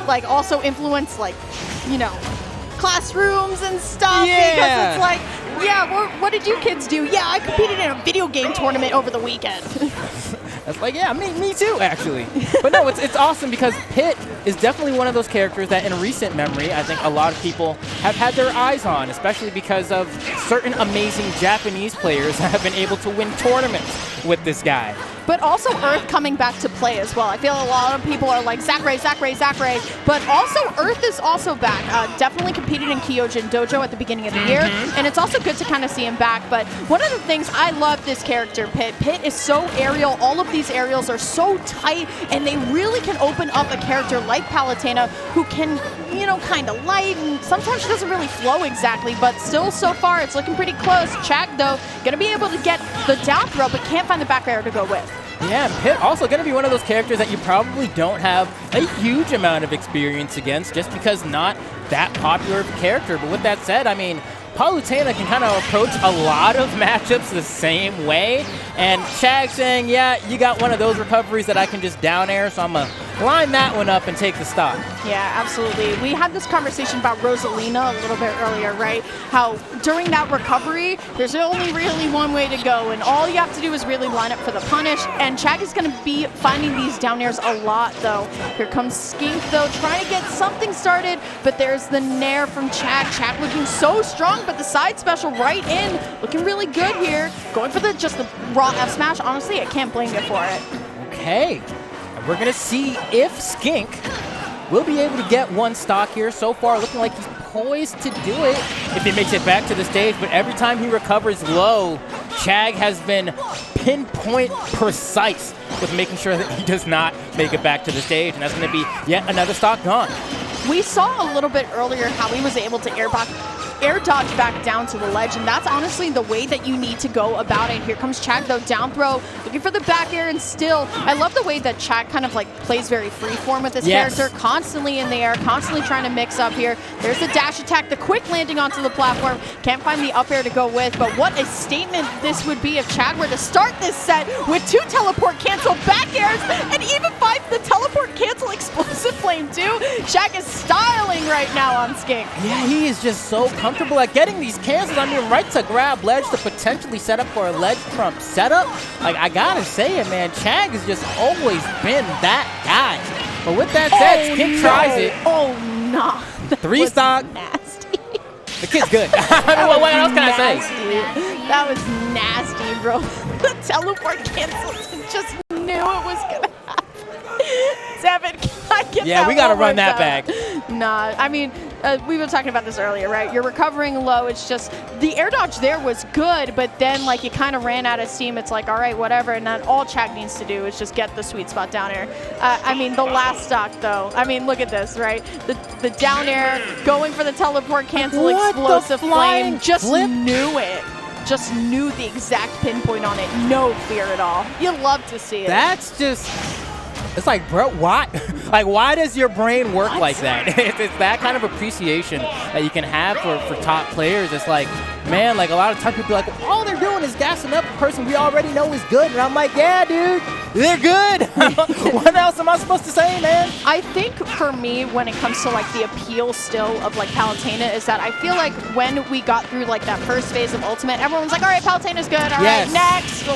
like also influence like, you know, classrooms and stuff. Yeah. Because it's like, yeah, what did you kids do? Yeah, I competed in a video game tournament over the weekend. That's like, yeah, me too, actually. But no, it's awesome because Pit is definitely one of those characters that in recent memory, I think a lot of people have had their eyes on, especially because of certain amazing Japanese players that have been able to win tournaments with this guy. But also Earth coming back to play as well. I feel a lot of people are like, Zachary, but also Earth is also back. Definitely competed in Kyojin Dojo at the beginning of the year, and it's also good to kind of see him back. But one of the things, I love this character, Pit. Pit is so aerial. All of these aerials are so tight, and they really can open up a character like Palutena who can, you know, kind of light, and sometimes she doesn't really flow exactly, but still so far it's looking pretty close. Chag, though, going to be able to get the down throw, but can't find the back air to go with. Yeah, and Pit also going to be one of those characters that you probably don't have a huge amount of experience against just because not that popular of a character. But with that said, I mean, Palutena can kind of approach a lot of matchups the same way. And Chag saying, yeah, you got one of those recoveries that I can just down air, so I'm going to line that one up and take the stock. Yeah, absolutely. We had this conversation about Rosalina a little bit earlier, right? How during that recovery, there's only really one way to go, and all you have to do is really line up for the punish. And Chag is going to be finding these down airs a lot, though. Here comes Skink, though, trying to get something started, but there's the nair from Chag. Chag looking so strong, but the side special right in, looking really good here. Going for just the raw F smash. Honestly, I can't blame you for it. Okay. And we're going to see if Skink will be able to get one stock here. So far, looking like he's poised to do it if he makes it back to the stage. But every time he recovers low, Chag has been pinpoint precise with making sure that he does not make it back to the stage. And that's going to be yet another stock gone. We saw a little bit earlier how he was able to air dodge back down to the ledge, and that's honestly the way that you need to go about it. Here comes Chag, though, down throw, looking for the back air, and still, I love the way that Chag kind of like plays very freeform with this character, constantly in the air, constantly trying to mix up here. There's the dash attack, the quick landing onto the platform, can't find the up air to go with, but what a statement this would be if Chag were to start this set with 2 teleport cancel back airs, and even find the teleport cancel explosive flame too. Chag is styling right now on Skink. Yeah, he is just so comfortable at getting these cancels. I mean, right to grab ledge to potentially set up for a ledge trump setup. Like, I gotta say it, man. Chag has just always been that guy. But with that said, Skink tries it. Oh, no. 3 stock. Nasty. The kid's good. I mean, what else can I say? That was nasty, bro. The teleport cancel just knew it was gonna happen. Devin, can I get Yeah, that we gotta one more run that time? back. Nah, I mean, we were talking about this earlier, right? You're recovering low. It's just the air dodge there was good, but then like you kind of ran out of steam. It's like, all right, whatever. And then all Chag needs to do is just get the sweet spot down air. I mean, the last stock though. I mean, look at this, right? The down air going for the teleport cancel explosive flame. Just knew it. Just knew the exact pinpoint on it. No fear at all. You love to see it. That's just... It's like, bro, why? Like, why does your brain work like that? It's that kind of appreciation that you can have for top players. It's like, man, like a lot of times people are like, all they're doing is gassing up a person we already know is good. And I'm like, yeah, dude, they're good. What else am I supposed to say, man? I think for me, when it comes to like the appeal still of like Palutena, is that I feel like when we got through like that first phase of Ultimate, everyone's like, all right, Palutena's good, all right, next.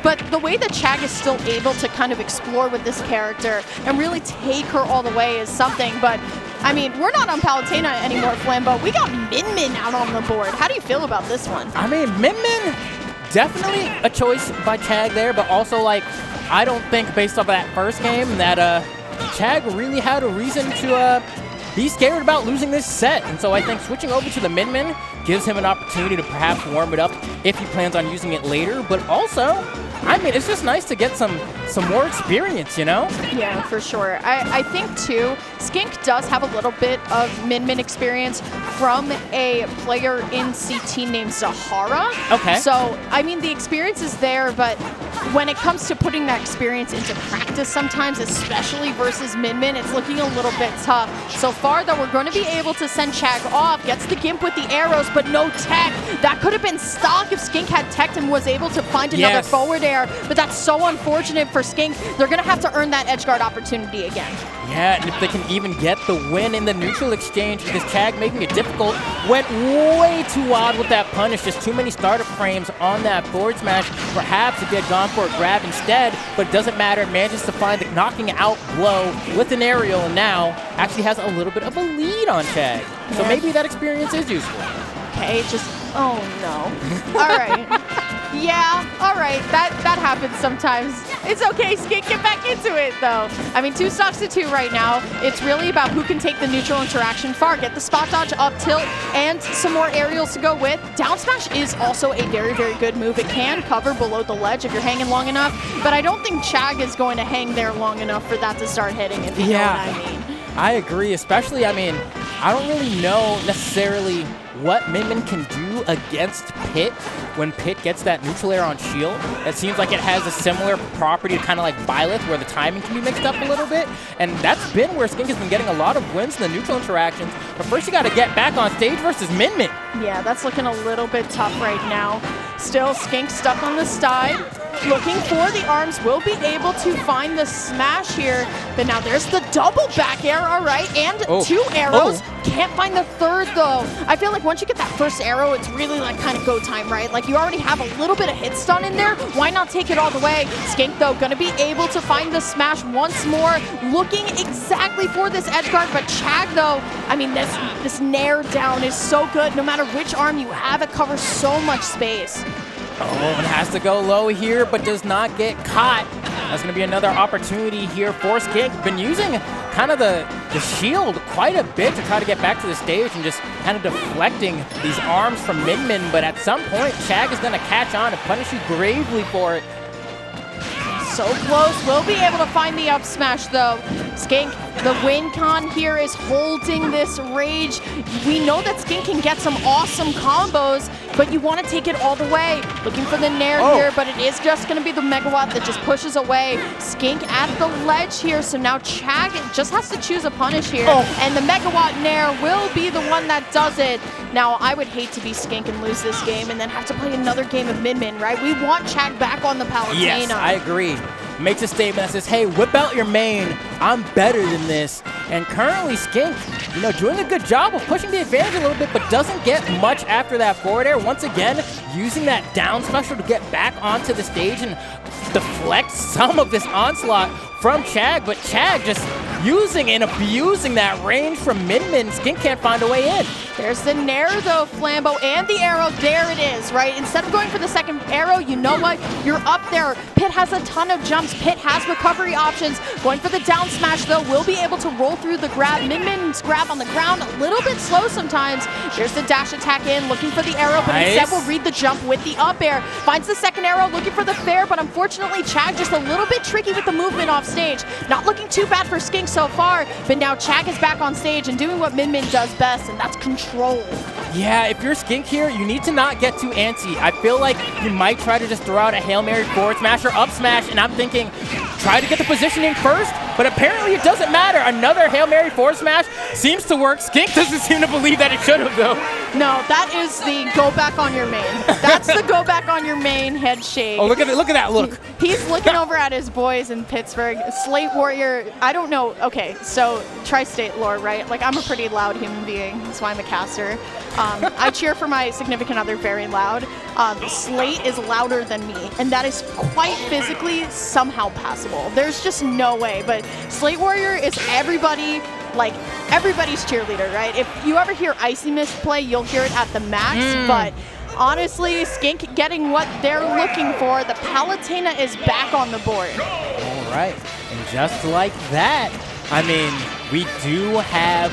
But the way that Chag is still able to kind of explore with this character and really take her all the way is something. But I mean, we're not on Palutena anymore, Flambeau. We got Min Min out on the board. How do you feel about this one? I mean, Min Min, definitely a choice by Chag there, but also like, I don't think based off of that first game that Chag really had a reason to be scared about losing this set. And so I think switching over to the Min Min gives him an opportunity to perhaps warm it up if he plans on using it later. But also, I mean, it's just nice to get some more experience, you know? Yeah, for sure. I think, too, Skink does have a little bit of Min-Min experience from a player in CT named Zahara. Okay. So, I mean, the experience is there, but when it comes to putting that experience into practice sometimes, especially versus Min-Min, it's looking a little bit tough. So far, though, we're going to be able to send Chag off, gets the Gimp with the arrows, but no tech. That could have been stock if Skink had tech and was able to find another forward air. air, but that's so unfortunate for Skink. They're going to have to earn that edge guard opportunity again. Yeah, and if they can even get the win in the neutral exchange, because Chag making it difficult, went way too wild with that punish. Just too many startup frames on that forward smash. Perhaps if they had gone for a grab instead, but it doesn't matter. Manages to find the knocking out blow with an aerial, and now actually has a little bit of a lead on Chag. So maybe that experience is useful. Okay, just, oh no. All right. Yeah, all right, that happens sometimes. It's okay, Skink, get back into it, though. I mean, 2 stocks to 2 right now. It's really about who can take the neutral interaction far, get the spot dodge up tilt, and some more aerials to go with. Down smash is also a very, very good move. It can cover below the ledge if you're hanging long enough, but I don't think Chag is going to hang there long enough for that to start hitting, if you know what I mean. I agree, especially, I mean, I don't really know necessarily what Min can do against Pit when Pit gets that neutral air on shield. It seems like it has a similar property to kind of like Byleth, where the timing can be mixed up a little bit, and that's been where Skink has been getting a lot of wins in the neutral interactions. But first you got to get back on stage versus Min. Yeah, that's looking a little bit tough right now. Still, Skink stuck on the side, looking for the arms, will be able to find the smash here, but now there's the double back air, all right, and 2 arrows. Can't find the third, though. I feel like once you get that first arrow, it's really like kind of go time, right? Like you already have a little bit of hit stun in there. Why not take it all the way? Skink, though, going to be able to find the smash once more, looking exactly for this edge guard, but Chag, though, I mean, this nair down is so good. No matter which arm you have, it covers so much space. Oh, and has to go low here, but does not get caught. That's going to be another opportunity here for Skink. Been using kind of the shield quite a bit to try to get back to the stage and just kind of deflecting these arms from Min, but at some point, Chag is going to catch on and punish you gravely for it. So close, will be able to find the up smash, though. Skink, the win con here is holding this rage. We know that Skink can get some awesome combos, but you want to take it all the way. Looking for the nair here, but it is just going to be the megawatt that just pushes away. Skink at the ledge here, so now Chag just has to choose a punish here, and the megawatt nair will be the one that does it. Now, I would hate to be Skink and lose this game and then have to play another game of Min, right? We want Chag back on the Palutena. Yes, I agree. Makes a statement that says, hey, whip out your main. I'm better than this. And currently Skink, you know, doing a good job of pushing the advantage a little bit, but doesn't get much after that forward air. Once again, using that down special to get back onto the stage and deflect some of this onslaught from Chag, but Chag just using and abusing that range from Min. Skink can't find a way in. There's the nair, though, Flambeau, and the arrow. There it is, right? Instead of going for the second arrow, you know what? You're up there. Pit has a ton of jumps. Pit has recovery options. Going for the down smash, though, will be able to roll through the grab. Min's grab on the ground, a little bit slow sometimes. There's the dash attack in, looking for the arrow, but instead will read the jump with the up air. Finds the second arrow, looking for the fair, but unfortunately, Chag just a little bit tricky with the movement off stage. Not looking too bad for Skink so far, but now Chag is back on stage and doing what Min does best, and that's control. Yeah, if you're Skink here, you need to not get too antsy. I feel like you might try to just throw out a Hail Mary forward smash or up smash, and I'm thinking, try to get the positioning first, but apparently it doesn't matter. Another Hail Mary forward smash seems to work. Skink doesn't seem to believe that it should have, though. No, that is the go back on your main. That's the go back on your main head shake. Oh, look at that look. He's looking over at his boys in Pittsburgh. Slate Warrior, I don't know. Okay, so tri-state lore, right? Like, I'm a pretty loud human being. That's why I'm a caster. I cheer for my significant other very loud. Slate is louder than me, and that is quite physically somehow passable. There's just no way, but Slate Warrior is everybody, like, everybody's cheerleader, right? If you ever hear Icy Mist play, you'll hear it at the max, but honestly, Skink getting what they're looking for. The Palutena is back on the board. All right, and just like that, I mean, we do have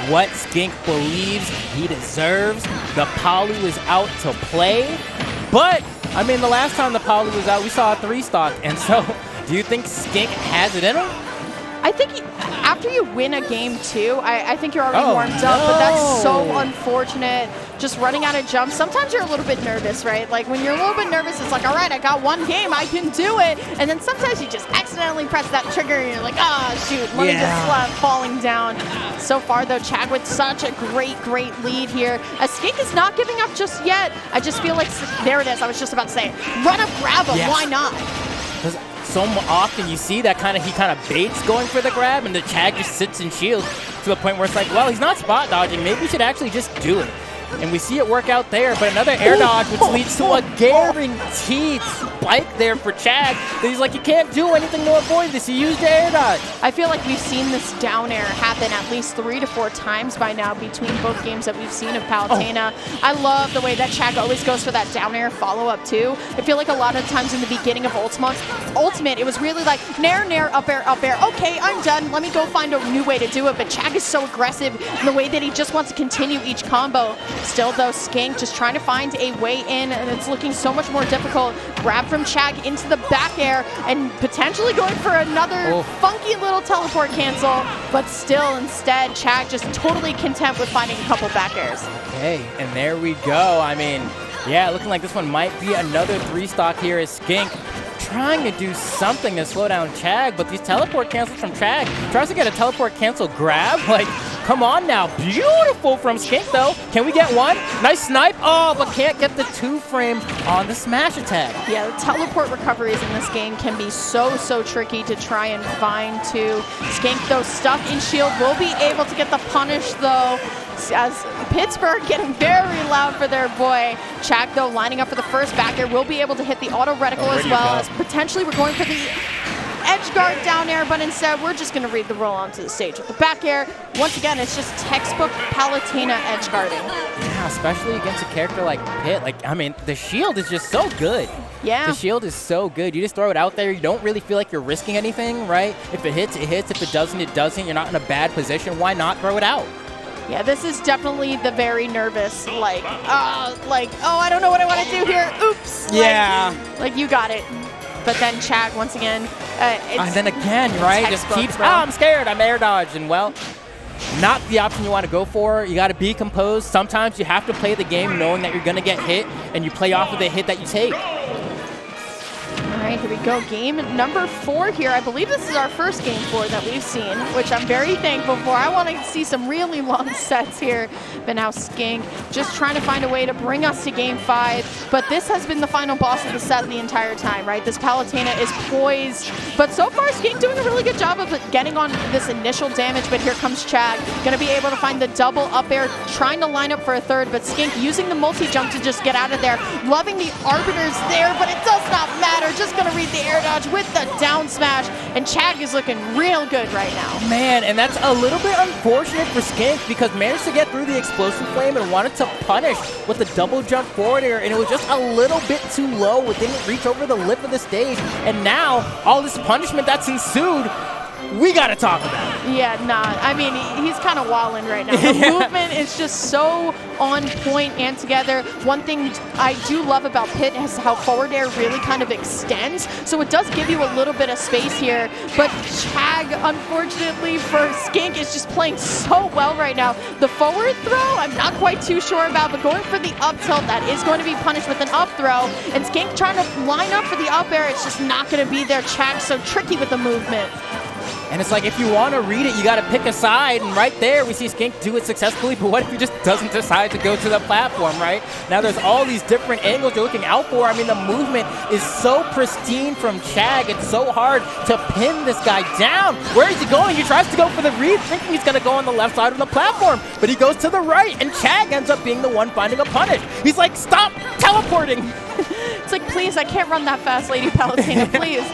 what Skink believes he deserves. The Palu is out to play, but, I mean, the last time the Palu was out, we saw a 3-stock, and so, do you think Skink has it in him? I think after you win a game too, I think you're already warmed up, but that's so unfortunate. Just running out of jumps. Sometimes you're a little bit nervous, right? Like when you're a little bit nervous, it's like, all right, I got one game, I can do it. And then sometimes you just accidentally press that trigger and you're like, ah, shoot, let me just slap falling down. So far though, Chag with such a great lead here. Skink is not giving up just yet. I just feel like, there it is, I was just about to say, run up, grab him, why not? Because so often you see that he kind of baits going for the grab, and the Chag just sits and shields to the point where it's like, well, he's not spot dodging. Maybe we should actually just do it. And we see it work out there, but another air dodge, which leads to a guaranteed spike there for Chag. He's like, you can't do anything to avoid this. You used your air dodge. I feel like we've seen this down air happen at least 3 to 4 times by now between both games that we've seen of Palutena. I love the way that Chag always goes for that down air follow-up too. I feel like a lot of times in the beginning of Ultimate, it was really like nair, up air, up air. Okay, I'm done. Let me go find a new way to do it. But Chag is so aggressive in the way that he just wants to continue each combo. Still though, Skink just trying to find a way in, and it's looking so much more difficult. Grab from Chag into the back air and potentially going for another funky little teleport cancel, but still instead Chag just totally content with finding a couple back airs. Okay, and there we go. I mean, yeah, looking like this one might be another 3-stock here as Skink trying to do something to slow down Chag, but these teleport cancels from Chag. Tries to get a teleport cancel grab. Like, come on now. Beautiful from Skink, though. Can we get one? Nice snipe. Oh, but can't get the 2-frame on the smash attack. Yeah, the teleport recoveries in this game can be so tricky to try and find, too. Skink, though, stuck in shield, will be able to get the punish, though, as Pittsburgh getting very loud for their boy. Chag, though, lining up for the first back air, will be able to hit the auto reticle as well, as potentially we're going for the edge guard down air, but instead we're just going to read the roll onto the stage with the back air. Once again, it's just textbook Palutena edge guarding. Yeah, especially against a character like Pitt. Like, I mean, the shield is just so good. Yeah. The shield is so good. You just throw it out there. You don't really feel like you're risking anything, right? If it hits, it hits. If it doesn't, it doesn't. You're not in a bad position. Why not throw it out? Yeah, this is definitely the very nervous, oh, I don't know what I want to do here. Oops. Yeah. Like you got it. But then Chag, once again, and then again, right? Just keeps, I'm scared. I'm air dodged. And, well, not the option you want to go for. You got to be composed. Sometimes you have to play the game knowing that you're going to get hit, and you play off of the hit that you take. All right, here we go. Game number 4 here. I believe this is our first game 4 that we've seen, which I'm very thankful for. I want to see some really long sets here. But now Skink just trying to find a way to bring us to game 5. But this has been the final boss of the set the entire time, right? This Palutena is poised. But so far, Skink doing a really good job of getting on this initial damage. But here comes Chag. Going to be able to find the double up air, trying to line up for a third. But Skink using the multi-jump to just get out of there. Loving the arbiters there, but it does not matter. Just going to read the air dodge with the down smash, and Chag is looking real good right now. Man, and that's a little bit unfortunate for Skink because managed to get through the explosive flame and wanted to punish with the double jump forward air, and it was just a little bit too low. It didn't reach over the lip of the stage, and now all this punishment that's ensued, we got to talk about it. Yeah, I mean, he's kind of wilding right now. The movement is just so on point and together. One thing I do love about Pitt is how forward air really kind of extends, so it does give you a little bit of space here. But Chag, unfortunately for Skink, is just playing so well right now. The forward throw, I'm not quite too sure about, but going for the up tilt, that is going to be punished with an up throw. And Skink trying to line up for the up air, it's just not going to be there. Chag so tricky with the movement. And it's like, if you want to read it, you got to pick a side. And right there, we see Skink do it successfully. But what if he just doesn't decide to go to the platform, right? Now there's all these different angles you're looking out for. I mean, the movement is so pristine from Chag. It's so hard to pin this guy down. Where is he going? He tries to go for the read, thinking he's going to go on the left side of the platform. But he goes to the right, and Chag ends up being the one finding a punish. He's like, stop teleporting. It's like, please, I can't run that fast, Lady Palutena, please.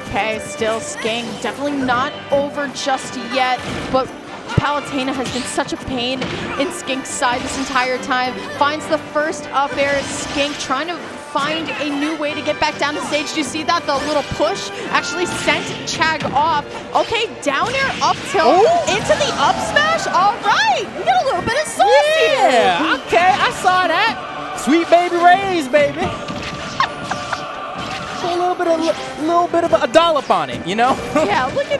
Okay, still Skink, definitely not over just yet, but Palutena has been such a pain in Skink's side this entire time. Finds the first up air, Skink trying to find a new way to get back down the stage. Do you see that? The little push actually sent Chag off. Okay, down air, up tilt, into the up smash. All right, we got a little bit of sauce here. Yeah, okay, I saw that. Sweet baby raise, baby. A little bit of a dollop on it, you know? Yeah, looking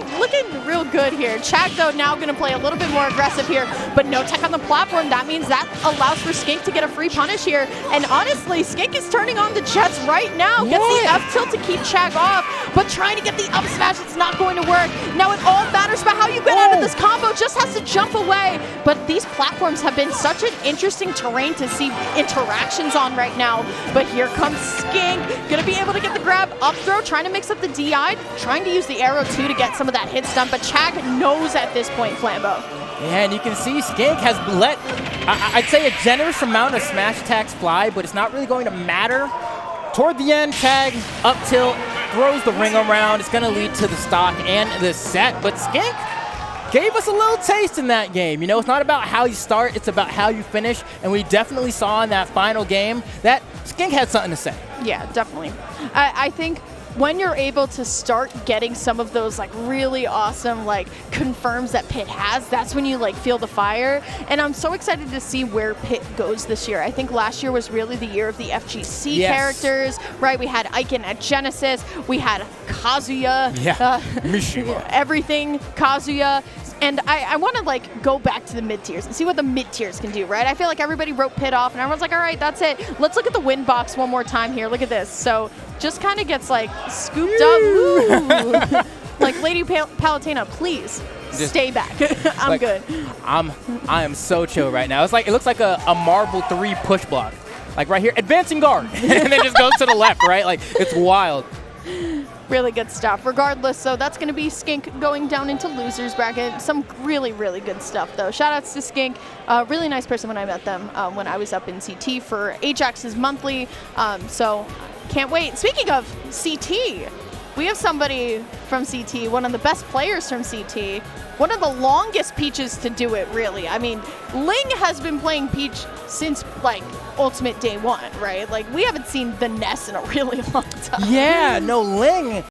real real good here. Chag, though, now going to play a little bit more aggressive here, but no tech on the platform. That means that allows for Skink to get a free punish here. And honestly, Skink is turning on the jets right now. Gets the F tilt to keep Chag off, but trying to get the up smash, it's not going to work. Now it all matters about how you get out of this combo. Just has to jump away. But these platforms have been such an interesting terrain to see interactions on right now. But here comes Skink, gonna be able to get the grab, up throw, trying to mix up the DI, trying to use the arrow too to get some of that hit stun, but Chag knows at this point, Flambeau. Yeah, and you can see Skink has let, I'd say, a generous amount of smash attacks fly, but it's not really going to matter. Toward the end, Chag up tilt, throws the ring around. It's gonna lead to the stock and the set, but Skink gave us a little taste in that game. You know, it's not about how you start, it's about how you finish, and we definitely saw in that final game that Skink had something to say. Yeah, definitely. I think when you're able to start getting some of those like really awesome like confirms that Pit has, that's when you like feel the fire. And I'm so excited to see where Pit goes this year. I think last year was really the year of the FGC characters, right? We had Icon at Genesis, we had Kazuya, everything Kazuya. And I want to like go back to the mid tiers and see what the mid tiers can do, right? I feel like everybody wrote Pit off and everyone's like, all right, that's it. Let's look at the win box one more time here. Look at this. So just kind of gets like scooped up. Ooh. Like Lady Palutena, please stay back. I'm like, good. I am so chill right now. It's like, it looks like a Marvel 3 push block. Like right here, advancing guard. And then just goes to the left, right? Like it's wild. Really good stuff. Regardless, so that's going to be Skink going down into losers bracket. Some really, really good stuff, though. Shoutouts to Skink. Really nice person when I met them when I was up in CT for Ajax's monthly. So can't wait. Speaking of CT, we have somebody from CT, one of the best players from CT, one of the longest Peaches to do it, really. I mean, Ling has been playing Peach since, like, Ultimate Day 1, right? Like, we haven't seen the Ness in a really long time. Yeah, no, Ling